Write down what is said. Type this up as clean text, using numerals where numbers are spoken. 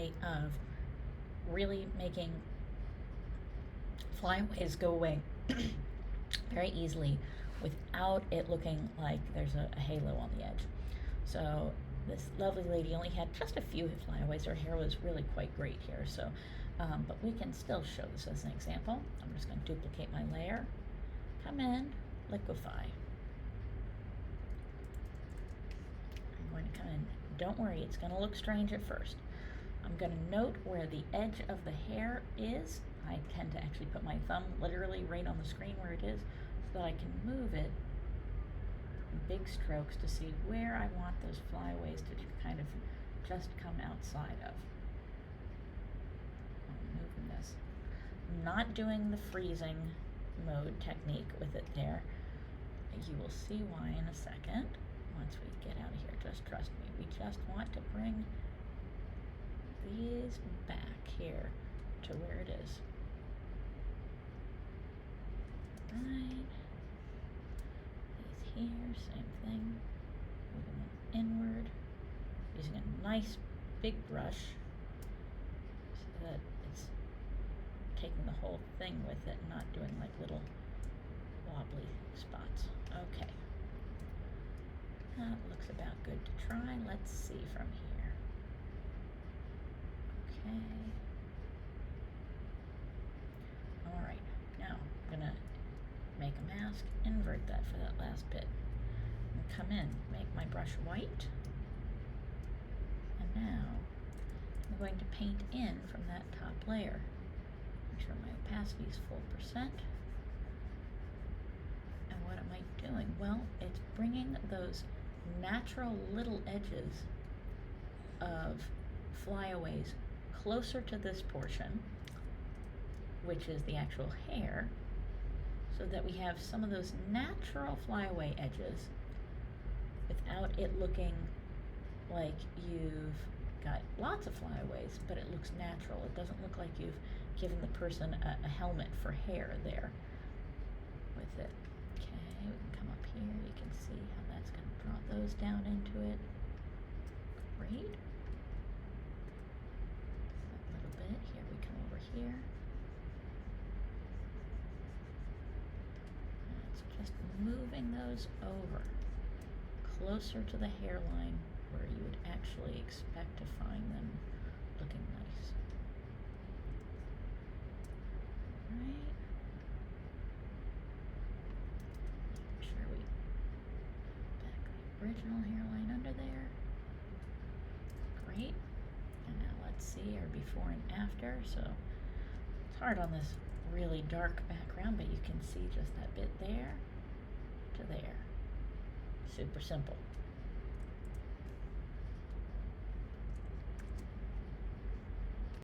way of really making flyaways go away very easily without it looking like there's a halo on the edge. So this lovely lady only had just a few flyaways. Her hair was really quite great here, so but we can still show this as an example. I'm just going to duplicate my layer, come in, liquify. I'm going to come in. Don't worry, it's going to look strange at first. I'm going to note where the edge of the hair is. I tend to actually put my thumb literally right on the screen where it is so that I can move it in big strokes to see where I want those flyaways to kind of just come outside of. I'm moving this. I'm not doing the freezing mode technique with it there. You will see why in a second once we get out of here. Just trust me. We just want to bring these back here to where it is. Right. These here, same thing. Moving them inward. Using a nice big brush so that it's taking the whole thing with it, not doing like little wobbly spots. Okay. That looks about good to try. Let's see from here. Okay. All right. Now I'm gonna make a mask, invert that for that last bit, and come in, make my brush white, and now I'm going to paint in from that top layer. Make sure my opacity is full percent. And what am I doing? Well, it's bringing those natural little edges of flyaways closer to this portion, which is the actual hair, so that we have some of those natural flyaway edges without it looking like you've got lots of flyaways, but it looks natural. It doesn't look like you've given the person a helmet for hair there with it. Okay, we can come up here. You can see how that's going to draw those down into it. Great. A little bit. Here we come over here. Just moving those over closer to the hairline where you would actually expect to find them looking nice. Right. Make sure we back the original hairline under there. Great. And now let's see our before and after. So it's hard on this really dark background, but you can see just that bit there to there. Super simple.